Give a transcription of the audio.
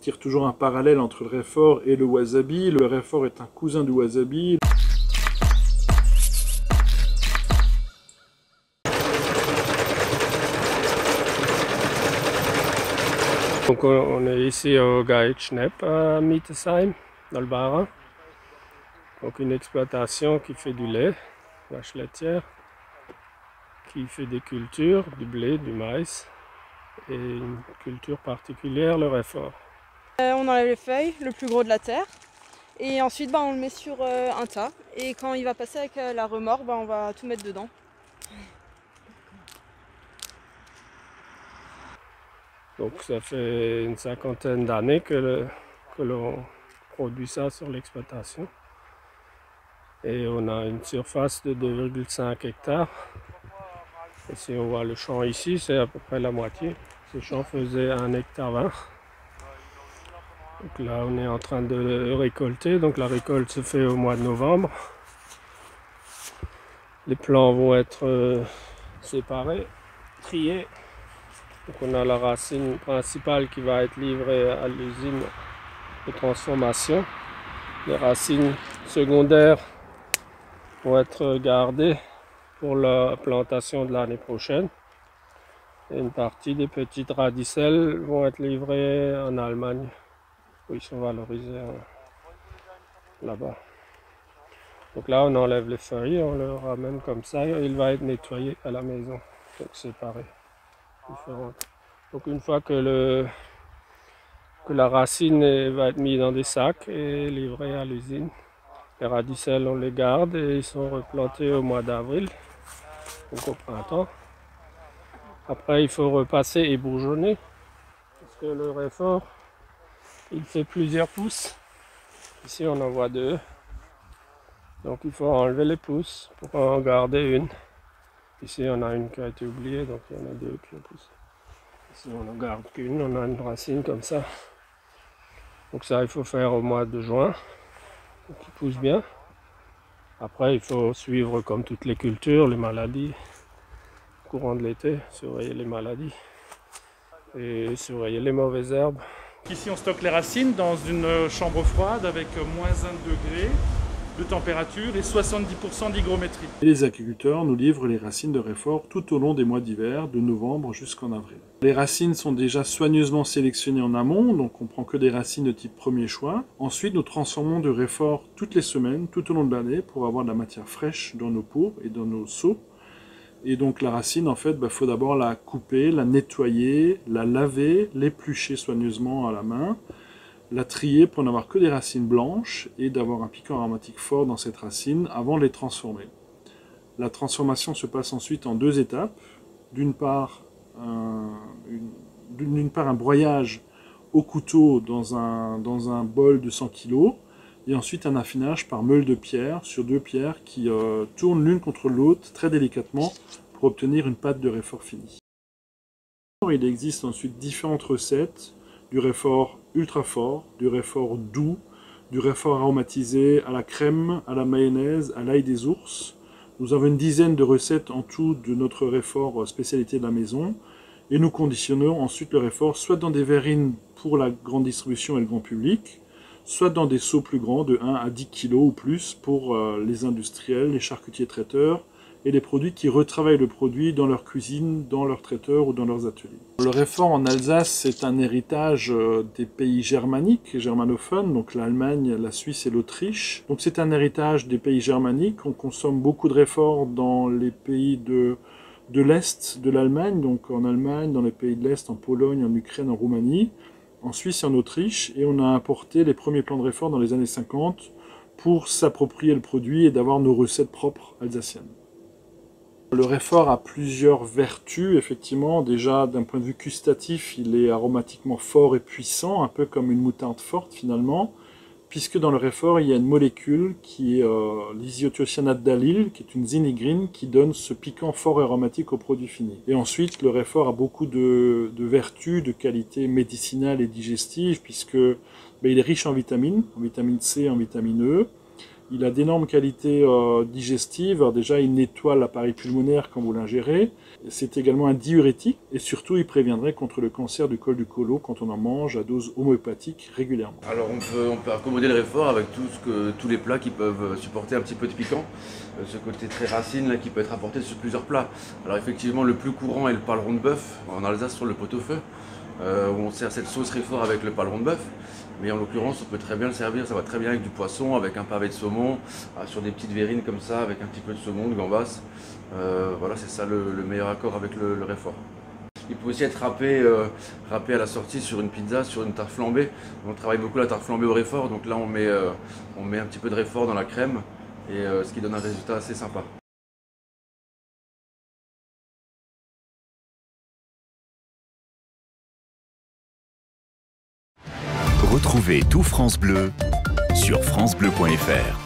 tire toujours un parallèle entre le réfort et le wasabi. Le réfort est un cousin du wasabi. Donc on est ici au Gaetschnepp à Mittesheim, dans le Bas-Rhin. Donc une exploitation qui fait du lait, vache laitière, qui fait des cultures, du blé, du maïs, et une culture particulière, le réfort. On enlève les feuilles, le plus gros de la terre, et ensuite on le met sur un tas. Et quand il va passer avec la remorque, on va tout mettre dedans. Donc ça fait une cinquantaine d'années que l'on produit ça sur l'exploitation. Et on a une surface de 2,5 hectares. Et si on voit le champ ici, c'est à peu près la moitié. Ce champ faisait 1,20 hectare. Donc là, on est en train de récolter. Donc la récolte se fait au mois de novembre. Les plants vont être séparés, triés. Donc on a la racine principale qui va être livrée à l'usine de transformation. Les racines secondaires vont être gardées pour la plantation de l'année prochaine. Et une partie des petites radicelles vont être livrées en Allemagne, où ils sont valorisés là-bas. Donc là on enlève les feuilles, on le ramène comme ça, il va être nettoyé à la maison, donc séparé. Donc une fois que la racine va être mise dans des sacs et livrée à l'usine, les radicelles on les garde et ils sont replantés au mois d'avril, donc au printemps. Après il faut repasser et bourgeonner, parce que le réfort il fait plusieurs pousses. Ici on en voit 2, donc il faut enlever les pousses pour en garder une. Ici on a une qui a été oubliée, donc il y en a 2 qui ont poussé. Si on n'en garde qu'une, on a une racine comme ça. Donc ça, il faut faire au mois de juin, pour qu'il pousse bien. Après, il faut suivre, comme toutes les cultures, les maladies. Au courant de l'été, surveiller les maladies et surveiller les mauvaises herbes. Ici, on stocke les racines dans une chambre froide avec moins 1 degré de température et 70% d'hygrométrie. Les agriculteurs nous livrent les racines de réfort tout au long des mois d'hiver, de novembre jusqu'en avril. Les racines sont déjà soigneusement sélectionnées en amont, donc on prend que des racines de type premier choix. Ensuite, nous transformons de réfort toutes les semaines, tout au long de l'année, pour avoir de la matière fraîche dans nos pots et dans nos seaux. Et donc la racine, en fait, faut d'abord la couper, la nettoyer, la laver, l'éplucher soigneusement à la main, la trier pour n'avoir que des racines blanches et d'avoir un piquant aromatique fort dans cette racine avant de les transformer. La transformation se passe ensuite en 2 étapes. D'une part, un broyage au couteau dans un bol de 100 kg et ensuite un affinage par meule de pierre sur 2 pierres qui tournent l'une contre l'autre très délicatement pour obtenir une pâte de réfort finie. Il existe ensuite différentes recettes du réfort ultra fort, du réfort doux, du réfort aromatisé à la crème, à la mayonnaise, à l'ail des ours. Nous avons une dizaine de recettes en tout de notre réfort spécialité de la maison et nous conditionnons ensuite le réfort soit dans des verrines pour la grande distribution et le grand public, soit dans des seaux plus grands de 1 à 10 kg ou plus pour les industriels, les charcutiers traiteurs et les produits qui retravaillent le produit dans leur cuisine, dans leur traiteur ou dans leurs ateliers. Le réfort en Alsace, c'est un héritage des pays germaniques, germanophones, donc l'Allemagne, la Suisse et l'Autriche. Donc c'est un héritage des pays germaniques. On consomme beaucoup de réfort dans les pays de l'Est de l'Allemagne, donc en Allemagne, dans les pays de l'Est, en Pologne, en Ukraine, en Roumanie, en Suisse et en Autriche. Et on a importé les premiers plans de réfort dans les années 50 pour s'approprier le produit et d'avoir nos recettes propres alsaciennes. Le réfort a plusieurs vertus, effectivement. Déjà, d'un point de vue gustatif, il est aromatiquement fort et puissant, un peu comme une moutarde forte finalement, puisque dans le réfort, il y a une molécule qui est l'isothiocyanate d'allyle, qui est une zinigrine, qui donne ce piquant fort et aromatique au produit fini. Et ensuite, le réfort a beaucoup de vertus, de qualités médicinales et digestives, puisque il est riche en vitamine C, en vitamine E. Il a d'énormes qualités digestives. Alors déjà, il nettoie l'appareil pulmonaire quand vous l'ingérez. C'est également un diurétique et surtout, il préviendrait contre le cancer du col du côlon quand on en mange à dose homéopathique régulièrement. Alors on peut accommoder le réfort avec tous les plats qui peuvent supporter un petit peu de piquant. Ce côté très racine là, qui peut être apporté sur plusieurs plats. Alors effectivement, le plus courant est le paleron de bœuf, en Alsace sur le pot-au-feu, où on sert cette sauce réfort avec le paleron de bœuf. Mais en l'occurrence, on peut très bien le servir, ça va très bien avec du poisson, avec un pavé de saumon, sur des petites verrines comme ça, avec un petit peu de saumon, de gambas. Voilà, c'est ça le meilleur accord avec le réfort. Il peut aussi être râpé à la sortie sur une pizza, sur une tarte flambée. On travaille beaucoup la tarte flambée au réfort, donc là on met un petit peu de réfort dans la crème, et ce qui donne un résultat assez sympa. Retrouvez tout France Bleu sur francebleu.fr.